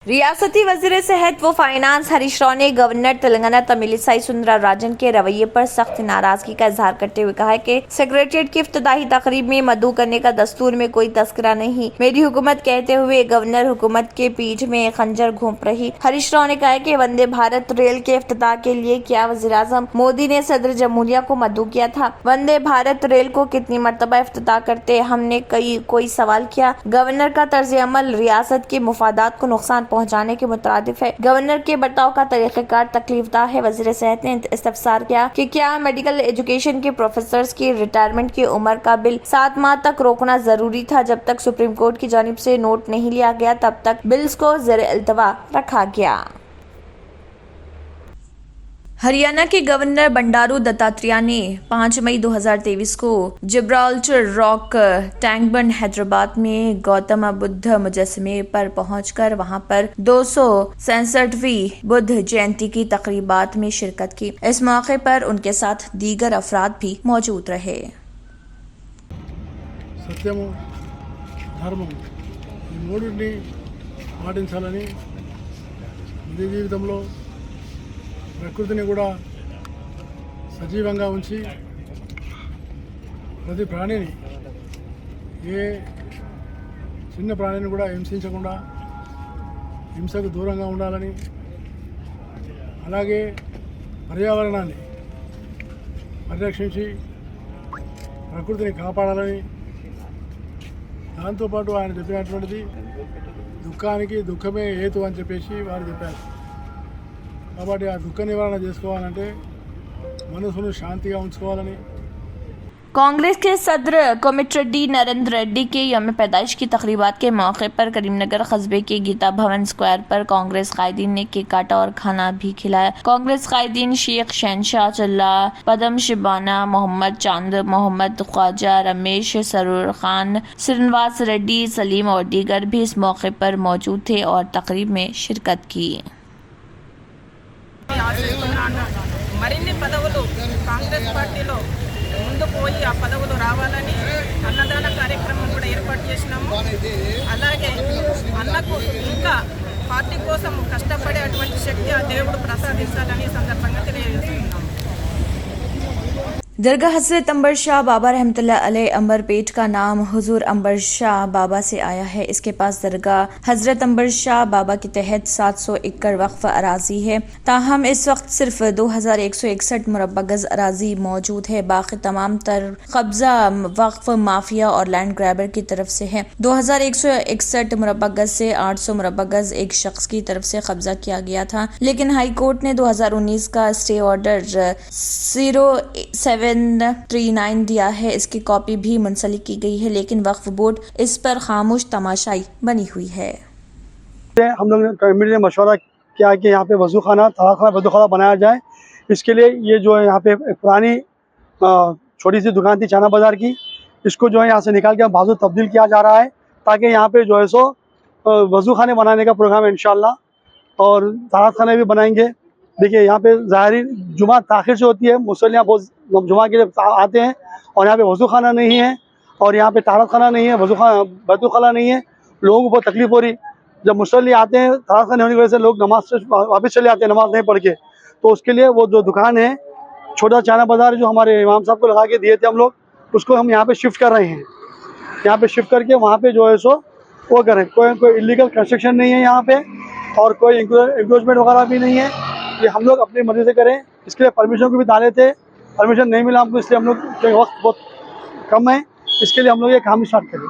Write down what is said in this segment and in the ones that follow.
रियासती वज़ीर सेहत व फाइनेंस हरीश राव ने गवर्नर तेलंगाना तमिलिसाई सुंदरराजन के रवैये पर सख्त नाराजगी का इजहार करते हुए कहा है कि सेक्रेटेरिएट की इफ्तिताही तकरीब में मदऊ करने का दस्तूर में कोई तस्करा नहीं, मेरी हुकूमत कहते हुए गवर्नर हुकूमत के पीठ में खंजर घोंप रही। हरीश राव ने कहा कि वंदे भारत रेल के इफ्तिताह के लिए क्या वज़ीर-ए-आज़म मोदी ने सदर जमहूरिया को मदऊ किया था? वंदे भारत रेल को कितनी मरतबा इफ्तिताह करते हमने कोई सवाल किया? गवर्नर का तर्ज अमल रियासत के मुफादात को नुकसान पहुंचाने के मुतरादिफ है। गवर्नर के बर्ताव का तरीक़ाकार तकलीफदा है। वज़ीर सेहत ने इस्तफसार किया कि क्या मेडिकल एजुकेशन के प्रोफेसर्स की रिटायरमेंट की उम्र का बिल 7 माह तक रोकना जरूरी था? जब तक सुप्रीम कोर्ट की जानिब से नोट नहीं लिया गया तब तक बिल्स को ज़ेर-ए-इल्तवा रखा गया। हरियाणा के गवर्नर बंडारू दत्तात्रेय ने 5 मई 2023 को जिब्राल्टर रॉक टैंकबंड हैदराबाद में गौतम बुद्ध मुजस्समे पर पहुंचकर वहां पर 267वीं बुद्ध जयंती की तकरीबात में शिरकत की। इस मौके पर उनके साथ दीगर अफराद भी मौजूद रहे। సత్యము ధర్మము ఈ మూడింటిని పాటించాలని నిజ జీవితంలో ప్రకృతిని కూడా సజీవంగా ఉంచి ప్రతి ప్రాణిని ఏ చిన్న ప్రాణిని కూడా హింసించకుండా హింసకు దూరంగా ఉండాలని అలాగే పర్యావరణాన్ని పరిరక్షించి ప్రకృతిని కాపాడాలని దాంతోపాటు ఆయన చెప్పినటువంటిది దుఃఖానికి దుఃఖమే హేతు అని చెప్పేసి వారు చెప్పారు। కాబట్టి ఆ దుఃఖ నివారణ చేసుకోవాలంటే మనసును శాంతిగా ఉంచుకోవాలని। कांग्रेस के सदर कोमिट्रेड्डी नरेंद्र रेड्डी के यौम पैदाइश की तकरीबात के मौके पर करीमनगर कस्बे के गीता भवन स्क्वायर पर कांग्रेस कायदीन ने केक काटा और खाना भी खिलाया। कांग्रेस कायदीन शेख शहनशाह चल्ला, पदम शिबाना, मोहम्मद चांद, मोहम्मद ख्वाजा, रमेश, सरूर खान, श्रीनिवास रेड्डी, सलीम और दीगर भी इस मौके पर मौजूद थे और तकरीब में शिरकत की। మరిన్ని పదవులు కాంగ్రెస్ పార్టీలో ముందు పోయి ఆ పదవులు రావాలని అన్నదాన కార్యక్రమం కూడా ఏర్పాటు చేసినాము। అలాగే అన్నకు ఇంకా పార్టీ కోసం కష్టపడే అటువంటి శక్తి ఆ దేవుడు ప్రసాదించాలని సందర్భంగా తెలియజేస్తున్నాము। दरगाह हज़रत अंबर शाह बाबा रहमतुल्लाह अलैह अंबरपेट का नाम हुजूर अंबर शाह बाबा से आया है। इसके पास दरगाह हज़रत अंबर शाह बाबा के तहत 700 एकड़ वक्फ अराजी है। ताहम इस वक्त सिर्फ 2161 मुरब्बा गज अराजी मौजूद है। बाकी तमाम तर कब्जा वक्फ माफिया और लैंड ग्रैबर की तरफ से है। 2161 मुरब्बा गज से 800 मुरब्बा गज एक शख्स की तरफ से कब्जा किया गया था, लेकिन हाई कोर्ट ने 2019 का स्टे ऑर्डर 0739 दिया है। इसकी कॉपी भी मुंसलिक की गई है, लेकिन वक्फ बोर्ड इस पर खामोश तमाशाई बनी हुई है। हम लोग ने कमेटी ने मशवरा किया कि यहाँ पे वजू खाना बनाया जाए। इसके लिए ये जो है यहाँ पे पुरानी छोटी सी दुकान थी चाना बाज़ार की, इसको जो है यहाँ से निकाल के बाजू तब्दील किया जा रहा है ताकि यहाँ पे जो है सो वजू खाने बनाने का प्रोग्राम है इंशाल्लाह, और तारात खाने भी बनाएंगे। देखिए यहाँ पे ज़ाहिरी जुमा ताखिर से होती है, मुसल्लियाँ बहुत जुमा के लिए आते हैं और यहाँ पे वजू खाना नहीं है और यहाँ पे तारात खाना नहीं है, बैतुल खला नहीं है। लोगों को बहुत तकलीफ हो रही। जब मुसल्ली आते हैं तारात खाने होने की वजह से लोग नमाज से वापस चले आते हैं नमाज नहीं पढ़ के, तो उसके लिए वो जो दुकान है छोटा चाना बाज़ार जो हमारे इमाम साहब को लगा के दिए थे हम लोग, उसको हम यहाँ पे शिफ्ट कर रहे हैं। यहाँ पे शिफ्ट करके वहाँ पे जो है सो वो करें। कोई इलीगल कंस्ट्रक्शन नहीं है यहाँ पे और कोई इंक्रोचमेंट वगैरह भी नहीं है। ये हम लोग अपनी मर्जी से करें। इसके लिए परमिशन को भी डाले थे, परमिशन नहीं मिला हमको, इसलिए हम लोग वक्त बहुत कम है, इसके लिए हम लोग ये काम स्टार्ट करें।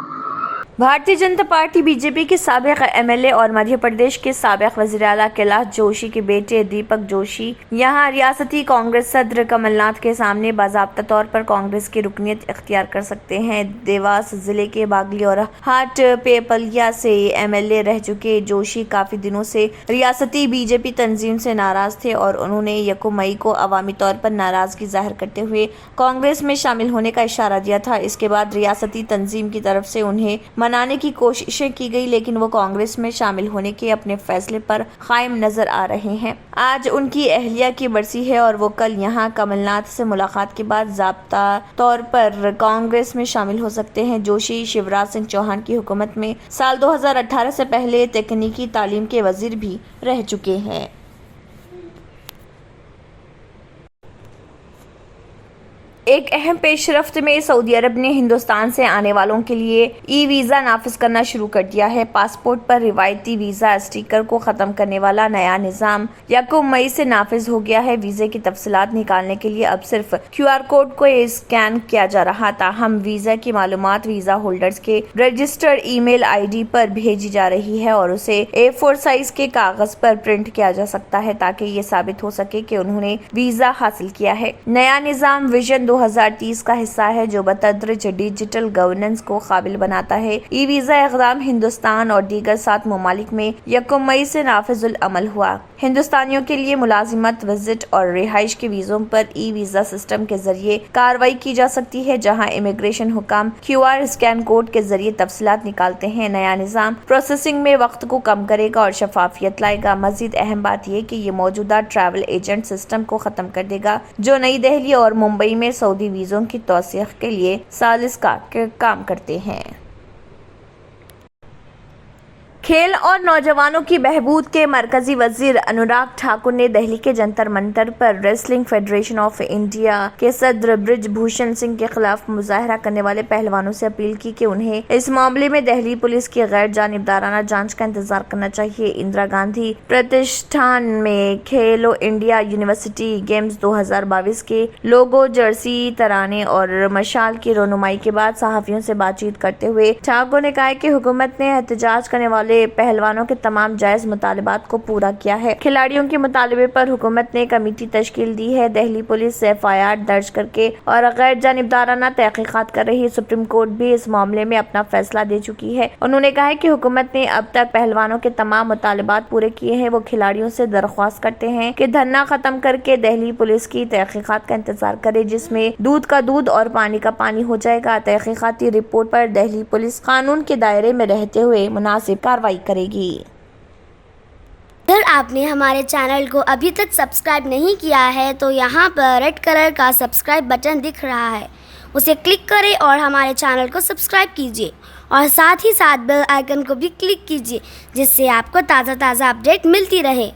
भारतीय जनता पार्टी बीजेपी के साबिक एमएलए और मध्य प्रदेश के साबिक वज़ीर आला कैलाश जोशी के बेटे दीपक जोशी यहां रियासती कांग्रेस सदर कमलनाथ के सामने बाज़ाब्ता तौर पर कांग्रेस की रुकनीत इख्तियार कर सकते हैं। देवास जिले के बागली और हाट पेपलिया से एमएलए रह चुके जोशी काफी दिनों से रियासती बीजेपी तंजीम से नाराज थे और उन्होंने 1 मई को अवामी तौर पर नाराजगी जाहिर करते हुए कांग्रेस में शामिल होने का इशारा दिया था। इसके बाद रियासती तंजीम की तरफ से उन्हें मनाने की कोशिशें की गई, लेकिन वो कांग्रेस में शामिल होने के अपने फैसले पर कायम नजर आ रहे हैं। आज उनकी अहलिया की बरसी है और वो कल यहां कमलनाथ से मुलाकात के बाद ज़ाब्ता तौर पर कांग्रेस में शामिल हो सकते हैं। जोशी शिवराज सिंह चौहान की हुकूमत में साल 2018 से पहले तकनीकी तालीम के वजीर भी रह चुके हैं। एक अहम पेशरफ्त में सऊदी अरब ने हिंदुस्तान से आने वालों के लिए ई वीज़ा नाफिज करना शुरू कर दिया है। पासपोर्ट पर रिवायती वीज़ा स्टिकर को ख़त्म करने वाला नया निज़ाम 1 मई से नाफिज हो गया है। वीज़े की तफसीलात निकालने के लिए अब सिर्फ QR कोड को स्कैन किया जा रहा था। हम वीज़ा की मालूमात वीज़ा होल्डर्स के रजिस्टर्ड ईमेल ID पर भेजी जा रही है और उसे A4 साइज के कागज पर प्रिंट किया जा सकता है ताकि ये साबित हो सके कि उन्होंने वीज़ा हासिल किया है। नया निज़ाम विजन 2030 का हिस्सा है जो बतदरिज डिजिटल गवर्नेंस को काबिल बनाता है। ई वीज़ा इक़दाम हिंदुस्तान और दीगर 7 ममालिक में 1 मई से नाफिजुल अमल हुआ। हिंदुस्तानियों के लिए मुलाजिमत, विजिट और रिहाइश के वीज़ों पर ई वीज़ा सिस्टम के जरिए कार्रवाई की जा सकती है, जहां इमिग्रेशन हुकाम QR स्कैन कोड के जरिए तफसीलात निकालते हैं। नया निज़ाम प्रोसेसिंग में वक्त को कम करेगा और शफाफियत लाएगा। मजीद अहम बात यह कि ये मौजूदा ट्रैवल एजेंट सिस्टम को ख़त्म कर देगा जो नई दिल्ली और मुंबई में सऊदी वीज़ों की तौसीक़ के लिए सालिस का काम करते हैं। खेल और नौजवानों की बहबूद के मरकजी वजीर अनुराग ठाकुर ने दिल्ली के जंतर मंतर पर रेसलिंग फेडरेशन ऑफ इंडिया के सदर ब्रिजभूषण सिंह के खिलाफ मुजाहरा करने वाले पहलवानों से अपील की कि उन्हें इस मामले में दिल्ली पुलिस की गैर जानिबदाराना जांच का इंतजार करना चाहिए। इंदिरा गांधी प्रतिष्ठान में खेलो इंडिया यूनिवर्सिटी गेम्स 2022 के लोगो, जर्सी, तराने और मशाल की रोनुमाई के बाद सहाफियों से बातचीत करते हुए ठाकुर ने कहा कि हुकूमत ने एहतजाज करने वाले पहलवानों के तमाम जायज मुतालिबात को पूरा किया है। खिलाड़ियों के मुतालबे पर हुकूमत ने कमेटी तश्कील दी है। दिल्ली पुलिस से FIR दर्ज करके और गैर जानिबदाराना तहकीकात कर रही है। सुप्रीम कोर्ट भी इस मामले में अपना फैसला दे चुकी है। उन्होंने कहा है कि हुकूमत ने अब तक पहलवानों के तमाम मुतालिबात पूरे किए हैं। वो खिलाड़ियों से दरख्वास्त करते हैं कि धरना खत्म करके दिल्ली पुलिस की तहकीकात का इंतजार करे, जिसमें दूध का दूध और पानी का पानी हो जाएगा। तहकीकाती रिपोर्ट पर दिल्ली पुलिस कानून के दायरे में रहते हुए मुनासिब कार्रवाई करेगी। अगर आपने हमारे चैनल को अभी तक सब्सक्राइब नहीं किया है तो यहाँ पर रेड कलर का सब्सक्राइब बटन दिख रहा है, उसे क्लिक करें और हमारे चैनल को सब्सक्राइब कीजिए और साथ ही साथ बेल आइकन को भी क्लिक कीजिए, जिससे आपको ताज़ा अपडेट मिलती रहे।